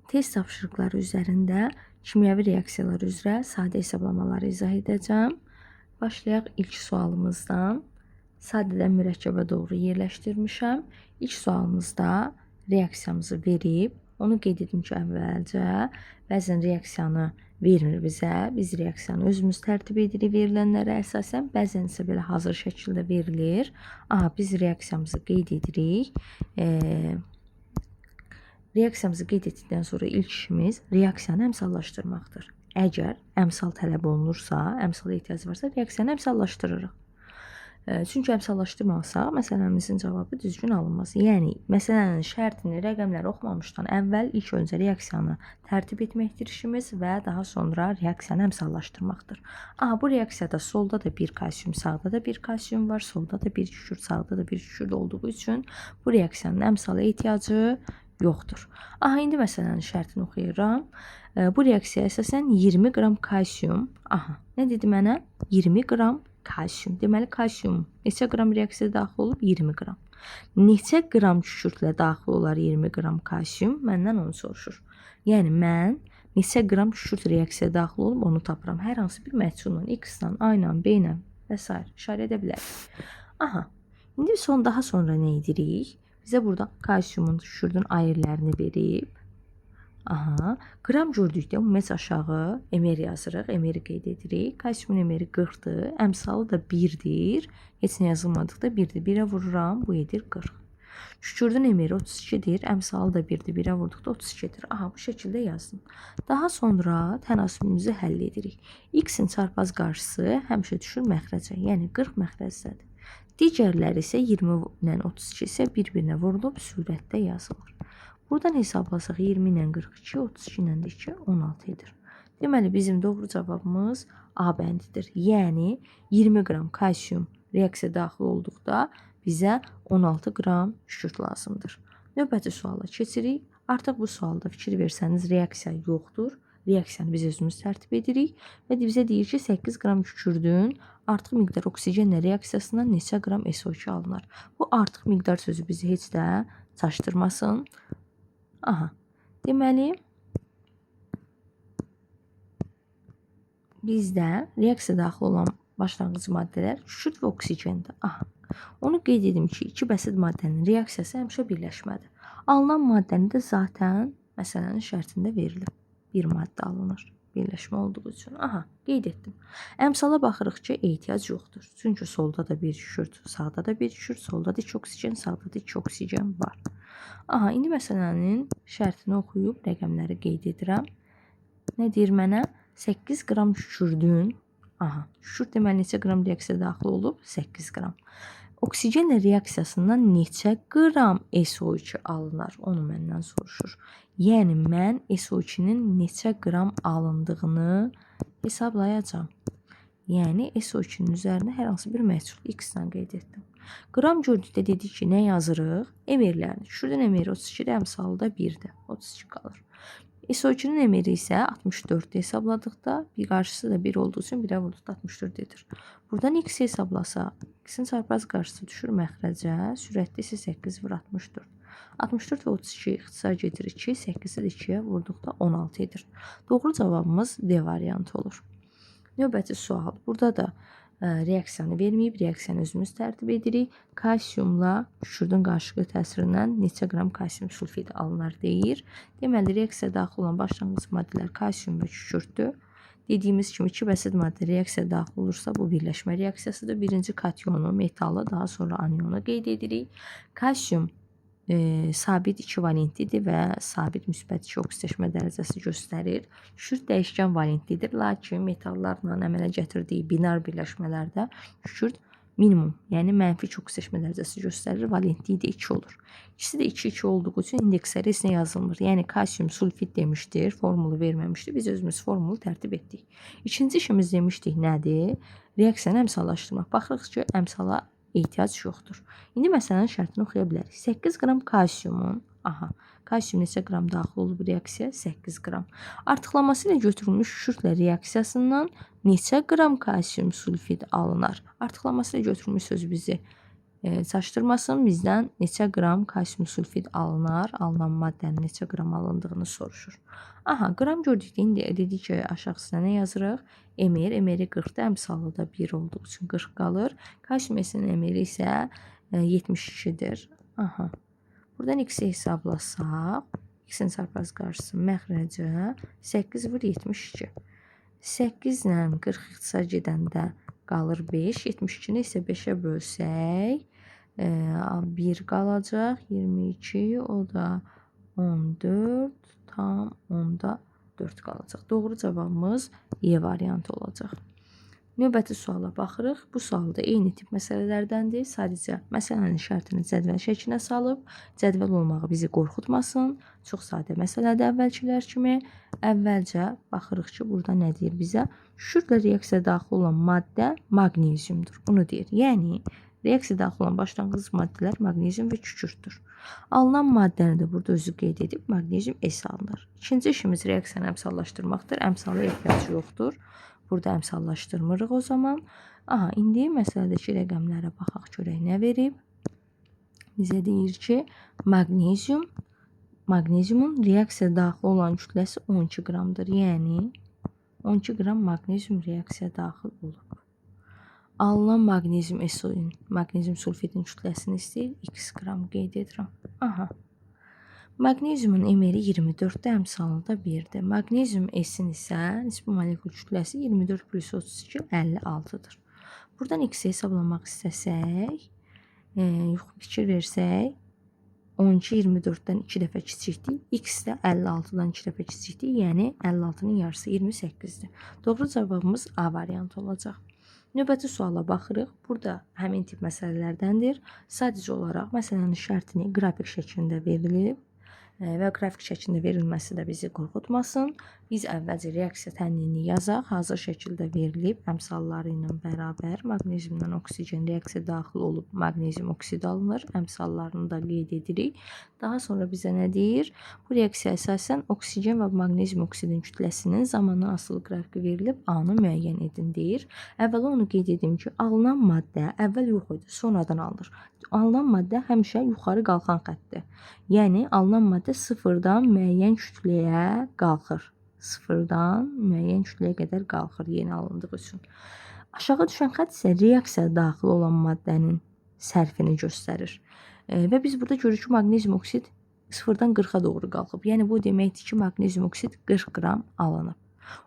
Test tapşırıqları üzərində kimyəvi reaksiyalar üzrə sadə hesablamaları izah edəcəm. Başlayaq ilk sualımızdan. Sadədən mürəkkəbə doğru yerləşdirmişəm. İlk sualımızda reaksiyamızı verib, onu qeyd edim ki, əvvəlcə bəzən reaksiyanı vermir bizə. Biz reaksiyanı özümüz tərtib edirik verilənlərə əsasən, bəzən isə belə hazır şəkildə verilir. Biz reaksiyamızı qeyd edirik. Reaksiyamızı qeyd etdikdən sonra ilk işimiz reaksiyanı əmsallaşdırmaqdır. Əgər əmsal tələb olunursa, əmsala ehtiyac varsa, reaksiyanı əmsallaşdırırıq. Çünki əmsallaşdırmasaq, məsələmizin cavabı düzgün alınmaz. Yəni, məsələnin şərtini, rəqəmləri oxumamışdan əvvəl ilk öncə reaksiyanı tərtib etməkdir işimiz və daha sonra reaksiyanı əmsallaşdırmaqdır. Bu reaksiyada solda da bir kalsium, sağda da bir kalsium var, solda da bir kükürt, sağda da bir kükürt olduğu üçün bu reaksiyanın əmsala ehtiyacı yoxdur. İndi məsələnin şərtini oxuyuram. Bu reaksiyaya əsasən 20 qram kalsium, nə dedi mənə? 20 qram kalsium. Deməli, kalsium neçə qram reaksiyaya daxil olub? 20 qram. Neçə qram kükürtlə daxil olar 20 qram kalsium? Məndən onu soruşur. Yəni, mən neçə qram kükürt reaksiyaya daxil olub onu tapıram. Hər hansı bir məhsulla, X-la, A-la, B-la və s. işarə edə bilərik. İndi daha sonra nə edirik? Bizə burada kalsiumun, kükürdün ayrılarını verib. Qram gördükdə ümumiyyətlə aşağı emer yazırıq, emeri qeyd edirik. Kalsiumun emeri 40-dır, əmsalı da 1-dir. Heç nə yazılmadıqda 1-dir. 1-ə vururam, bu edir 40. Kükürdün emeri 32-dir, əmsalı da 1-dir. 1-ə vurduqda 32-dir. Bu şəkildə yazdım. Daha sonra tənasübümüzü həll edirik. X-in çarpaz qarşısı həmişə düşür məxrəcə, yəni 40 məxrəcdədir. Digərləri isə 20 ilə 32 isə bir-birinə vurulub surətdə yazılır. Buradan hesablasaq 20 ilə 42, 32 ilə 2, 16 edir. Deməli, bizim doğru cavabımız A bəndidir. Yəni, 20 qram kalsium reaksiya daxil olduqda bizə 16 qram kükürt lazımdır. Növbəti suala keçirik. Artıq bu sualda fikir versəniz reaksiya yoxdur. Reaksiyanı biz özümüz tərtib edirik və bizə deyir ki, 8 qram kükürdün artıq miqdar oksigenlə reaksiyasından neçə qram SO2 alınır. Bu artıq miqdar sözü bizi heç də çaşdırmasın. Deməli, bizdə reaksiya daxil olan başlanğıc maddələr kükürt və oksigendir. Onu qeyd edim ki, iki bəsit maddənin reaksiyası həmişə birləşmədir. Alınan maddəni də zaten məsələnin şərtində verilib. Bir maddə alınır birləşmə olduğu üçün. Qeyd etdim. Əmsala baxırıq ki, ehtiyac yoxdur. Çünki solda da bir kükürt, sağda da bir kükürt, solda da 2 oksigen, sağda da 2 oksigen var. İndi məsələnin şərtini oxuyub rəqəmləri qeyd edirəm. Nə deyir mənə? 8 qram kükürdün, kükürt deməli neçə qram reaksiya daxil olub? 8 qram. Oksigenlə reaksiyasından neçə qram SO2 alınır? Onu məndən soruşur. Yəni, mən SO2-nin neçə qram alındığını hesablayacağam. Yəni, SO2-nin üzərinə hər hansı bir məhsul X-dən qeyd etdim. Qram gördükdə dedik ki, nə yazırıq? Emerlərini. Kükürdün emeri 32-dir, əmsalı da 1-dir. 32 qalır. SO2-nin emeri isə 64-də hesabladıqda, bir qarşısı da 1 olduğu üçün 1-ə vurduqda 64 edir. Buradan X hesablasaq, X-in çarpaz qarşısı düşür məxrəcə, sürətdə isə 8 vur 64. 64 və 32 ixtisar gedir 2, 8-i də 2-yə vurduqda 16 edir. Doğru cavabımız D variantı olur. Növbəti sual. Burada da reaksiyanı verməyib, reaksiyanı özümüz tərtib edirik. Kalsiumla kükürdün qarşılıqlı təsirindən neçə qram kalsium sulfidi alınır deyir. Deməli, reaksiyaya daxil olan başlanğıc maddələr kalsium və kükürdür. Dediyimiz kimi iki bəsit maddə reaksiyaya daxil olursa bu birləşmə reaksiyasıdır. Birinci katyonu, metalı, daha sonra anionu qeyd edirik. Kalsium sabit 2 valentlidir və sabit müsbət 2 oksidaşma dərəcəsi göstərir. Kükürt dəyişkən valentlidir, lakin metallarla əmələ gətirdiyi binar birləşmələrdə kükürt minimum, yəni mənfi 2 oksidaşma dərəcəsi göstərir, valentliyi də 2 olur. İkisi də 2-2 olduğu üçün indeksləri heç nə yazılmır. Yəni kalsium sulfid demişdir, formulu verməmişdir. Biz özümüz formulu tərtib etdik. İkinci işimiz demişdik nədir? Reaksiyanı əmsallaşdırmaq. Baxırıq ki, əmsala ehtiyac yoxdur. İndi məsələnin şərtini oxuya bilərik. 8 qram kalsiumun, kalsium neçə qram daxil olub reaksiya? 8 qram. Artıqlaması ilə götürülmüş kükürtlə reaksiyasından neçə qram kalsium sulfid alınır? Artıqlaması ilə götürülmüş söz bizi çaşdırmasın, bizdən neçə qram kalsium sulfid alınar, alınan maddənin neçə qram alındığını soruşur. Aha, qram gördükdə indi dedik ki, aşağısına nə yazırıq? Emir, emiri 40-da, əmsalı da 1 olduğu üçün 40 qalır. Kalsium S-nin emiri isə 72-dir. Aha. Buradan x-i hesablasaq, x-in çarpaz qarşısı məxrəcə 8 vur 72. 8 ilə 40 ixtisar gedəndə qalır 5. 72-ni isə 5-ə bölsək 1 qalacaq. 22, o da 14, tam onda 4 qalacaq. Doğru cavabımız E variantı olacaq. Növbəti suala baxırıq. Bu sual da eyni tip məsələlərdəndir. Sadəcə məsələnin şərtini cədvəl şəklinə salıb, cədvəl olmağı bizi qorxutmasın. Çox sadə məsələdir əvvəlkilər kimi. Əvvəlcə baxırıq ki, burada nə deyir bizə? Şüşürlə reaksiyaya daxil olan maddə maqneziumdur. Bunu deyir. Yəni, reaksiyaya daxil olan başlanğıc maddələr maqnezium və kükürdür. Alınan maddəni də burada özü qeyd edib, maqnezium S alınır. İkinci işimiz reaksiyanı əmsallaşdırmaqdır. Əmsala ehtiyac yoxdur. Burada əmsallaşdırmırıq o zaman. Aha, indi məsələdəki rəqəmlərə baxaq görək nə verib. Bizə deyir ki, maqneziumun reaksiyaya daxil olan kütləsi 12 qramdır. Yəni, 12 qram maqnezium reaksiyaya daxil olub. Alınan maqnezium sulfidin kütləsini istəyir. X qram qeyd edirəm. Aha. Maqneziumun emeri 24-də, əmsalı da 1-dir. Maqnezium S-in isə nisbi molekul kütləsi 24 plus 32, 56-dır. Buradan X-i hesablamaq istəsək, fikir versək, 12 24-dən 2 dəfə kiçikdir. X də 56-dan 2 dəfə kiçikdir. Yəni, 56-nın yarısı 28-dir. Doğru cavabımız A variantı olacaq. Növbəti suala baxırıq. Burada həmin tip məsələlərdəndir. Sadəcə olaraq məsələnin şərtini qrafik şəklində verilib və qrafik şəklində verilməsi də bizi qorxutmasın. Biz əvvəlcə reaksiya tənliyini yazaq. Hazır şəkildə verilib, əmsalları ilə bərabər maqneziumdan oksigen reaksiya daxil olub, maqnezium oksid alınır. Əmsallarını da qeyd edirik. Daha sonra bizə nə deyir? Bu reaksiya əsasən oksigen və maqnezium oksidin kütləsinin zamandan asılı qrafiki verilib, A-nı müəyyən edin deyir. Əvvəla onu qeyd edim ki, alınan maddə əvvəl yox idi, sonradan alınır. Alınan maddə həmişə yuxarı qalxan xəttdir. Yəni, alınan maddə sıfırdan müəyyən kütləyə qalxır. Sıfırdan müəyyən kütləyə qədər qalxır yeni alındığı üçün. Aşağı düşən xətt isə reaksiyaya daxil olan maddənin sərfini göstərir. Və biz burada görürük ki, maqnezium oksid sıfırdan 40-a doğru qalxıb. Yəni, bu deməkdir ki, maqnezium oksid 40 qram alınıb.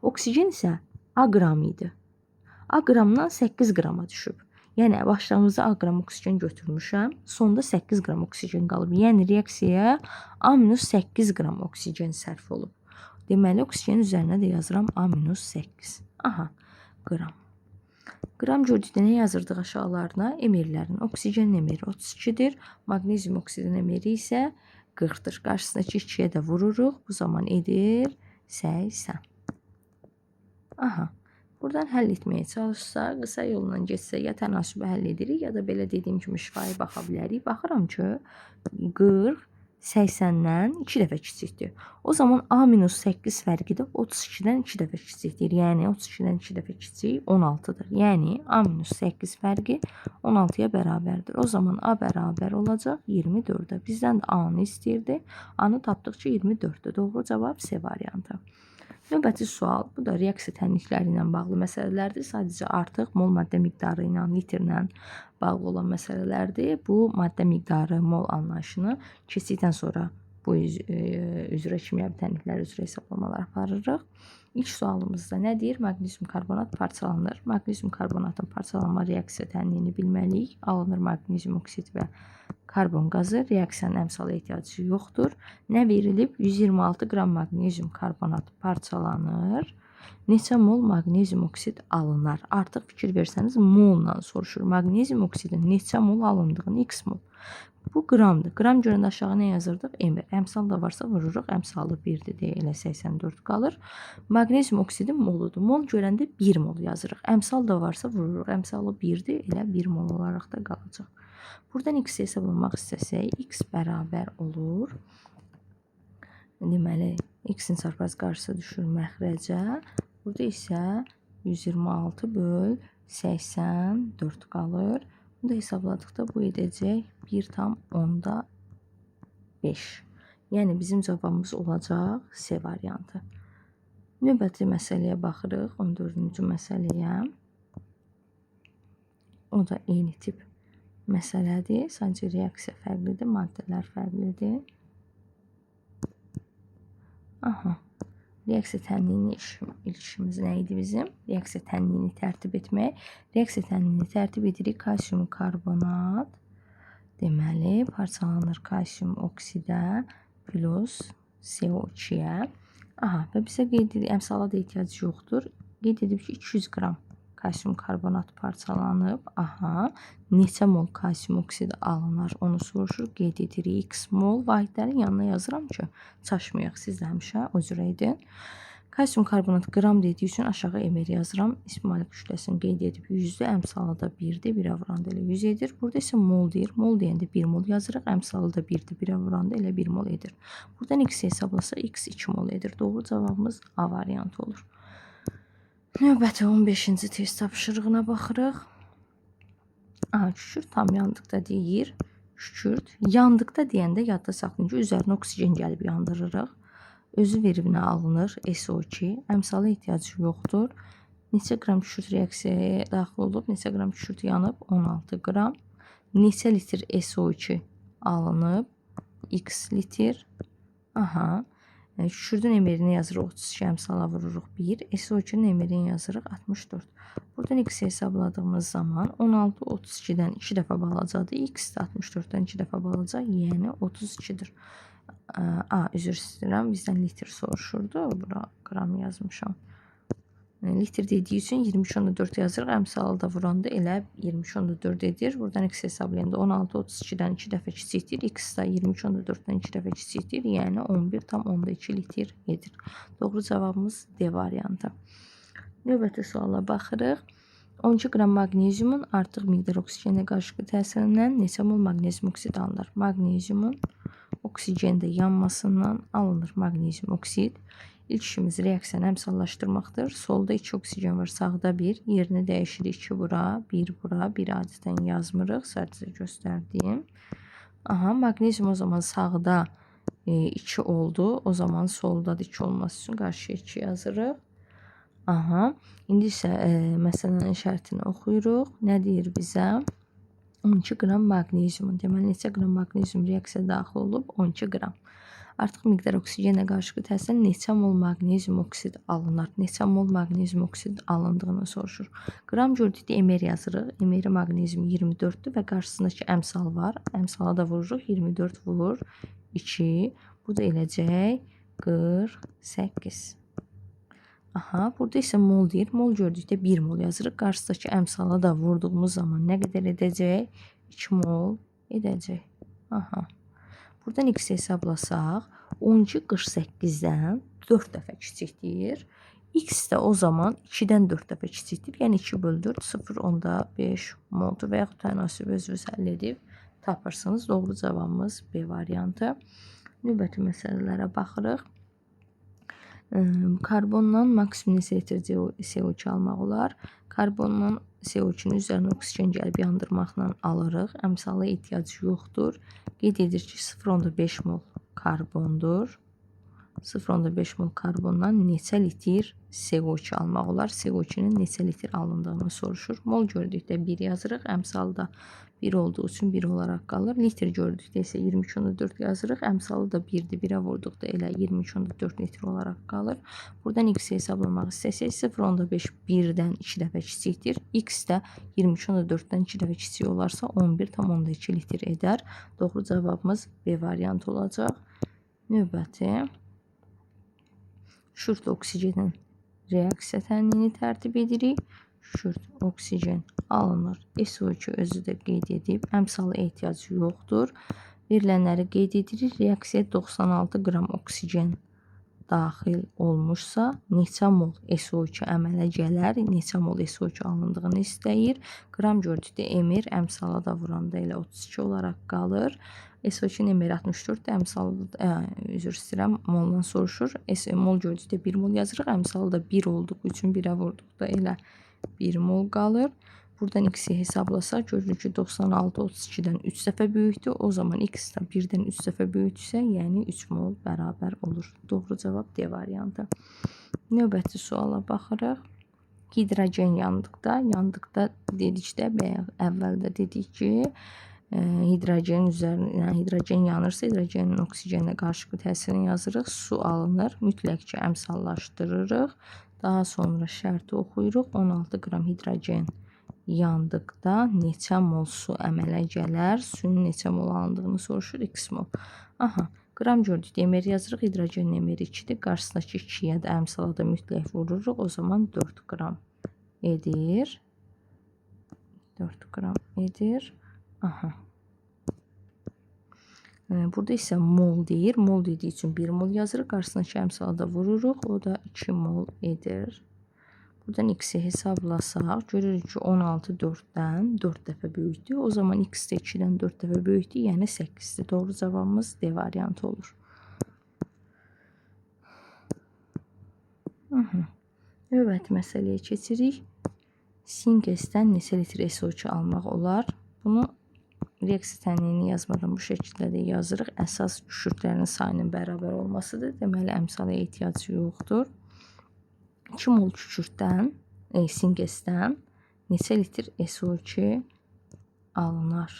Oksigen isə A qram idi. A qramdan 8 qrama düşüb. Yəni, başlanğıcda A qram oksigen götürmüşəm, sonda 8 qram oksigen qalıb. Yəni, reaksiyaya A-8 qram oksigen sərf olub. Deməli, oksigenin üzərinə də yazıram A-8. Aha, qram. Qram gördükdə nə yazırdıq aşağılarına? Emirlərin. Oksigenin emiri 32-dir. Maqnezium oksidin emiri isə 40-dır. Qarşısındakı 2-yə də vururuq. Bu zaman edir 80. Aha. Buradan həll etməyə çalışsaq, qısa yolla geçsə ya tənasübü həll edirik, ya da belə dediyim kimi şifaya baxa bilərik. Baxıram ki, 40 80-dən 2 dəfə kiçikdir. O zaman A-8 fərqi də 32-dən 2 dəfə kiçikdir. Yəni, 32-dən 2 dəfə kiçik 16-dır. Yəni, A-8 fərqi 16-ya bərabərdir. O zaman A bərabər olacaq 24-də. Bizdən də A-nı istəyirdi. A-nı tapdıqca 24-dür. Doğru cavab C variantı. Növbəti sual, bu da reaksiya tənlikləri ilə bağlı məsələlərdir. Sadəcə artıq mol maddə miqdarı ilə, litrlə bağlı olan məsələlərdir. Bu maddə miqdarı, mol anlayışını keçdikdən sonra bu üzrə kimyəvi tənliklər üzrə hesablamalar aparırıq. İlk sualımızda nə deyir? Maqnezium karbonat parçalanır. Maqnezium karbonatın parçalanma reaksiya tənliyini bilməliyik. Alınır maqnezium oksid və karbon qazı, reaksiyanın əmsala ehtiyacı yoxdur. Nə verilib? 126 qram maqnezium karbonat parçalanır. Neçə mol maqnezium oksid alınır? Artıq fikir versəniz, molla soruşur. Maqnezium oksidin neçə mol alındığını x mol. Bu qramdır. Qram görəndə aşağı nə yazırdıq? Emir. Əmsal da varsa vururuq. Əmsalı 1-dir deyə elə 84 qalır. Maqnezium oksidin moludur. Mol görəndə 1 mol yazırıq. Əmsal da varsa vururuq. Əmsalı 1-dir, elə 1 mol olaraq da qalacaq. Buradan x-i hesablamaq istəsək, x bərabər olur. Deməli, x-in çarpaz qarşısı düşür məxrəcə. Burada isə 126 böl 84 qalır. Bunu da hesabladıqda bu edəcək 1,5. Yəni bizim cavabımız olacaq C variantı. Növbəti məsələyə baxırıq. 14-cü məsələyə. O da eyni tip məsələdir. Sadəcə reaksiya fərqlidir, maddələr fərqlidir. Aha. Reaksiya tənliyini ilişimiz nə idi bizim? Reaksiya tənliyini tərtib etmək. Reaksiya tənliyini tərtib edirik. Kalsium karbonat deməli parçalanır kalsium oksidə plus CO2-yə. Aha, və bizə qeyd edib, əmsala da ehtiyac yoxdur. Qeyd edib ki, 200 qram kalsium karbonat parçalanıb. Aha, neçə mol kalsium oksidi alınır, onu soruşur. Qeyd edirik x mol. Vahidlərin yanına yazıram ki, çaşmayaq. Siz də həmişə o cürə edin. Kalsium karbonat qram dediyi üçün aşağı emer yazıram. İsmali kütləsini qeyd edib 100-dür. Əmsalı da 1-dir. 1-ə vuranda elə 100 edir. Burada isə mol deyir. Mol deyəndə 1 mol yazırıq. Əmsalı da 1-dir. 1-ə vuranda elə 1 mol edir. Buradan x hesablasa x 2 mol edir. Doğru cavabımız A variantı olur. Növbəti 15-ci test tapşırığına baxırıq. Kükürt tam yandıqda deyir. Kükürt yandıqda deyəndə yadda saxlayın ki, üzərinə oksigen gəlib yandırırıq. Özü veribinə alınır SO2. Əmsala ehtiyacı yoxdur. Neçə qram kükürt reaksiyaya daxil olub, neçə qram kükürt yanıb? 16 qram. Neçə litr SO2 alınıb? X litr. Aha. Kükürdün emerini yazırıq 32, əmsala vururuq 1. SO2-nin emerini yazırıq 64. Buradan x hesabladığımız zaman 16 32-dən 2 dəfə balacadır. X də 64-dən 2 dəfə balaca, yəni 32-dir. Üzr istəyirəm, bizdən litr soruşurdu. Bura qram yazmışam. Litr dediyi üçün 23,4 yazırıq. Əmsalı da vuranda elə 23,4 edir. Buradan x hesablayanda 16 32-dən 2 dəfə kiçikdir. X da 23,4-dən 2 dəfə kiçikdir. Yəni 11,2 litr edir. Doğru cavabımız D variantı. Növbəti suala baxırıq. 12 qram magneziumun artıq miqdar oksigenlə qarşılıqlı təsirindən neçə mol magnezium oksid alınır? Magneziumun oksigendə yanmasından alınır magnezium oksid. İlk işimiz reaksiyanı əmsallaşdırmaqdır. Solda 2 oksigen var, sağda 1. Yerini dəyişirik. 2 bura, 1 bura, 1 adətən yazmırıq. Sadəcə göstərdiyim. Aha, magnezium o zaman sağda 2 oldu. O zaman solda da 2 olması üçün qarşıya 2 yazırıq. Aha, indi isə məsələnin şərtini oxuyuruq. Nə deyir bizə? 12 qram magneziumun. Deməli, neçə qram magnezium reaksiyaya daxil olub? 12 qram. Artıq miqdar oksigenlə qarşılıqlı təsirlə neçə mol magnezium oksid alınır? Neçə mol magnezium oksid alındığını soruşur. Qram gördükdə emer yazırıq. Emeri magnezium 24-dür və qarşısındakı əmsal var. Əmsala da vururuq. 24 vur 2. Bu da eləcək 48. Aha, burada isə mol deyir. Mol gördükdə 1 mol yazırıq. Qarşısındakı əmsala da vurduğumuz zaman nə qədər edəcək? 2 mol edəcək. Aha. Buradan x hesablasaq, 12 48-dən 4 dəfə kiçikdir. X də o zaman 2-dən 4 dəfə kiçikdir. Yəni 2 bölü 4, 0,5 moldur və yaxud tənasib özünüz həll edib tapırsınız. Doğru cavabımız B variantı. Növbəti məsələlərə baxırıq. Karbondan maksimum neçə litr CO2 almaq olar? Karbondan CO2-nin üzərinə oksigen gəlib yandırmaqla alırıq. Əmsala ehtiyac yoxdur. Qeyd edir ki, 0,5 mol karbondur. 0,5 mol karbondan neçə litr CO2 almaq olar? CO2-nin neçə litr alındığını soruşur. Mol gördükdə 1 yazırıq. Əmsalı da 1 olduğu üçün 1 olaraq qalır. Litr gördükdə isə 23,4 yazırıq. Əmsalı da 1-dir. 1-ə vurduqda elə 23,4 litr olaraq qalır. Buradan x hesablamaq istəsək 0,5 1-dən 2 dəfə kiçikdir. X də 23,4-dən 2 dəfə kiçik olarsa 11,2 litr edər. Doğru cavabımız B variantı olacaq. Növbəti kükürt oksigenin reaksiya tənliyini tərtib edirik. Kükürt oksigen alınır. SO2 özü də qeyd edib. Əmsala ehtiyac yoxdur. Verilənləri qeyd edirik. Reaksiyaya 96 qram oksigen daxil olmuşsa, neçə mol SO2 əmələ gələr, neçə mol SO2 alındığını istəyir. Qram gördükdə emir, əmsala da vuranda elə 32 olaraq qalır. SO2-nin emiri 64-də, əmsalı üzr istəyirəm, moldan soruşur. Mol gördükdə 1 mol yazırıq, əmsalı da 1 olduğu üçün 1-ə vurduqda elə 1 mol qalır. buradan x'i hesablasaq görürük ki 96 32-dən 3 dəfə böyükdür. O zaman x də 1-dən 3 dəfə böyükdürsə, yəni 3 mol bərabər olur. Doğru cavab D variantı. Növbəti suala baxırıq. Hidrogen yandıqda dedikdə bayaq əvvəldə dedik ki, hidrogenin üzərinə hidrogen yanırsa, hidrogenin oksigenlə qarşılıqlı təsirini yazırıq. Su alınır. Mütləq ki, əmsallaşdırırıq. Daha sonra şərti oxuyuruq. 16 qram hidrogen yandıqda neçə mol su əmələ gələr? Suyun neçə mol alındığını soruşur. X mol. Aha, qram gördük. Demir yazırıq. Hidrogen demiri 2-dir. Qarşısındakı 2-yə də əmsala da mütləq vururuq. O zaman 4 qram edir. 4 qram edir. Aha. Burada isə mol deyir. Mol dediyi üçün 1 mol yazırıq. Qarşısındakı əmsala da vururuq. O da 2 mol edir. Buradan x-i hesablasaq, görürük ki 16 4-dən 4 dəfə böyükdür. O zaman x də 2-dən 4 dəfə böyükdür, yəni 8-dir. Doğru cavabımız D variantı olur. Növbəti məsələyə keçirik. Sinqesdən neçə litr SO2 almaq olar? Bunu reaksiya tənliyini yazmadan bu şəkildə də yazırıq. Əsas kükürtlərin sayının bərabər olmasıdır. Deməli, əmsala ehtiyac yoxdur. 2 mol kükürtdən, sinqesdən neçə litr SO2 alınar?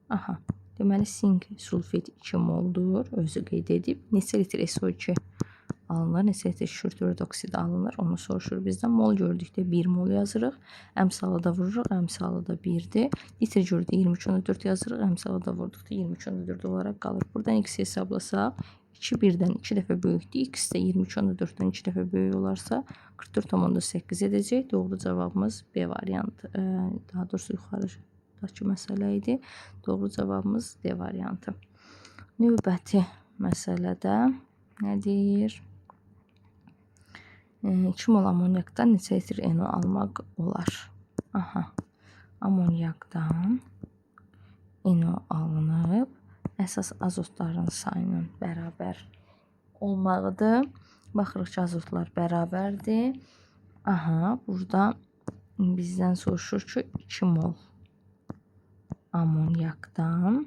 Aha, deməli, sink sulfid 2 moldur, özü qeyd edib. Neçə litr SO2 alınır, neçə litr kükürt oksidi alınır, onu soruşur bizdən. Mol gördükdə 1 mol yazırıq, əmsala da vururuq, əmsala da 1-dir. Litr gördükdə 23.4 yazırıq, əmsala da vurduqda 23.4 olaraq qalır. Buradan x hesablasaq, 2 1-dən 2 dəfə böyükdür, x də 23.4-dən 2 dəfə böyük olarsa 44.8 edəcək. Doğru cavabımız B variantı, daha doğrusu yuxarıdakı məsələ idi. Doğru cavabımız D variantı. Növbəti məsələdə nə deyir? 2 mol amonyakdan neçə litr NO almaq olar? Aha, amonyakdan NO alınıb. Əsas azotların sayının bərabər olmağıdır. Baxırıq ki, azotlar bərabərdir. Aha, burada bizdən soruşur ki, 2 mol amonyakdan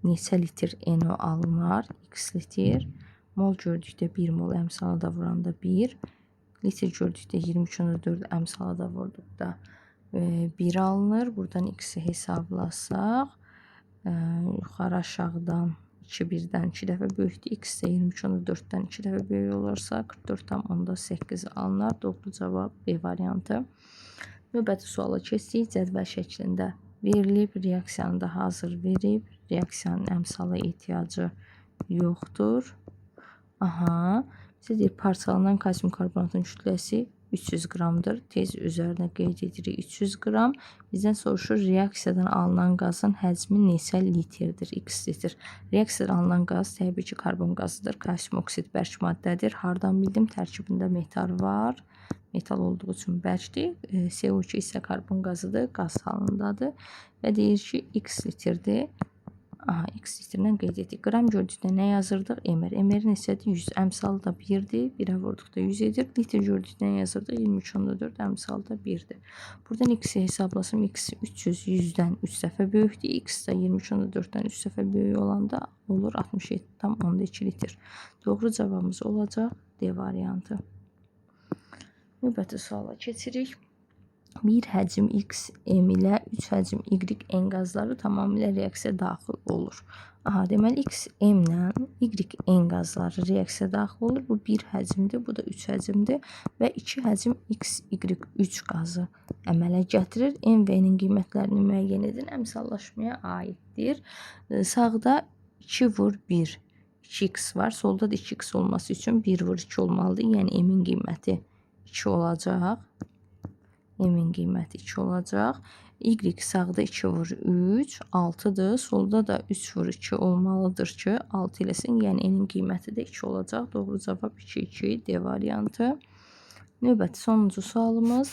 neçə litr NO alınar? X litr. Mol gördükdə 1 mol, əmsala da vuranda 1. Litr gördükdə 23.4 əmsala da vurduqda 1 alınır. Buradan x-i hesablasaq, yuxarı aşağıdan 2 1-dən 2 dəfə böyükdür. X də 23.4-dən 2 dəfə böyük olursa 44.8 alınar. Doğru cavab B variantı. Növbəti suala keçdik. Cədvəl şəklində verilib, reaksiyanı da hazır verib. Reaksiyanın əmsala ehtiyacı yoxdur. Aha, bizə deyir, parçalanan kalsium karbonatın kütləsi 300 qramdır. Tez üzərinə qeyd edirik 300 qram. Bizdən soruşur, reaksiyadan alınan qazın həcmi neçə litrdir? X litr. Reaksiyadan alınan qaz təbii ki, karbon qazıdır. Kalsium oksid bərk maddədir. Hardan bildim? Tərkibində metal var. Metal olduğu üçün bərkdir. CO2 isə karbon qazıdır. Qaz halındadır. Və deyir ki, X litrdir. Aha, x litrindən qeyd etdik. Qram gördükdə nə yazırdıq? Mr. Mr neçədir? 100. Əmsal da 1-dir. 1-ə vurduqda 100 edir. Litr gördükdə nə yazırdıq? 23.4. Əmsal da 1-dir. Buradan x-i hesablasam. X 300 100-dən 3 dəfə böyükdür. X da 23.4-dən 3 dəfə böyük olanda olur 67,2 litr. Doğru cavabımız olacaq D variantı. Növbəti suala keçirik. Bir həcm X M ilə 3 həcm Y N qazları tamamilə reaksiya daxil olur. Aha, deməli X M ilə Y N qazları reaksiya daxil olur. Bu bir həcmdir, bu da 3 həcmdir və 2 həcm X, Y, 3 qazı əmələ gətirir. M və N-in qiymətlərini müəyyən edin, əmsallaşmaya aiddir. Sağda 2 vur 1, 2x var. Solda da 2x olması üçün 1 vur 2 olmalıdır. Yəni M-in qiyməti 2 olacaq. M-in qiyməti 2 olacaq. Y sağda 2 vur 3, 6-dır. Solda da 3 vur 2 olmalıdır ki, 6 eləsin. Yəni N-in qiyməti də 2 olacaq. Doğru cavab 2, 2, D variantı. Növbəti sonuncu sualımız.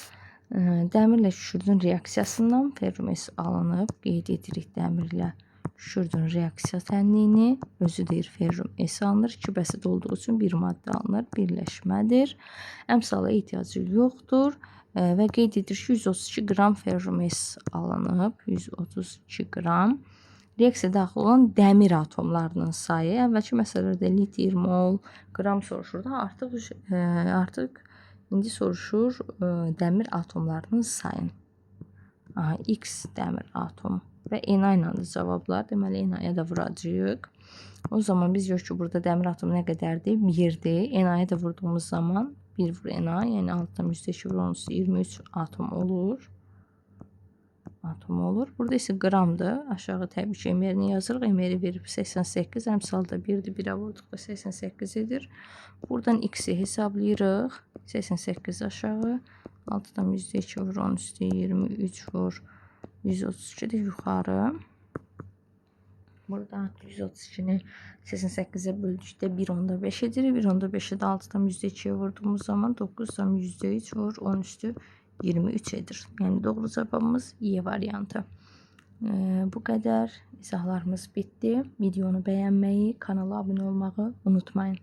Dəmirlə kükürdün reaksiyasından ferromes alınıb. Qeyd edirik dəmirlə Düşürdün reaksiya tənliyini. Özü deyir ferrum S alınır. 2 bəsit olduğu üçün bir maddə alınır. Birləşmədir. Əmsala ehtiyacı yoxdur. Və qeyd edir ki, 132 qram ferrum S alınıb. 132 qram. Reaksiyaya daxil olan dəmir atomlarının sayı. Əvvəlki məsələlərdə litr, mol, qram soruşurdu. Artıq indi soruşur dəmir atomlarının sayını. X dəmir atomu. Və Na ilə də cavablar. Deməli, Na-ya da vuracağıq. O zaman biz görürük ki, burada dəmir atomu nə qədərdir? 1-dir. Na-ya da vurduğumuz zaman 1 vur Na, yəni 6-dan %2 vur 23 atom olur. Burada isə qramdır. Aşağı təbii ki, emerini yazırıq. Emeri verib 88. Əmsalda 1-dir. 1-ə vurduqda 88 edir. Buradan X-i hesablayırıq. 88 aşağı. 6-dan %2 vur 23 vur 132 də yuxarı. Burada 132-ni 88-ə böldükdə 1.5 edir. 1.5-i də 6-dan %2-yə vurduğumuz zaman 9-dan %3 vur 13 edir. Yəni doğru cavabımız Y variantı. Bu qədər izahlarımız bitdi. Videonu bəyənməyi, kanala abunə olmağı unutmayın.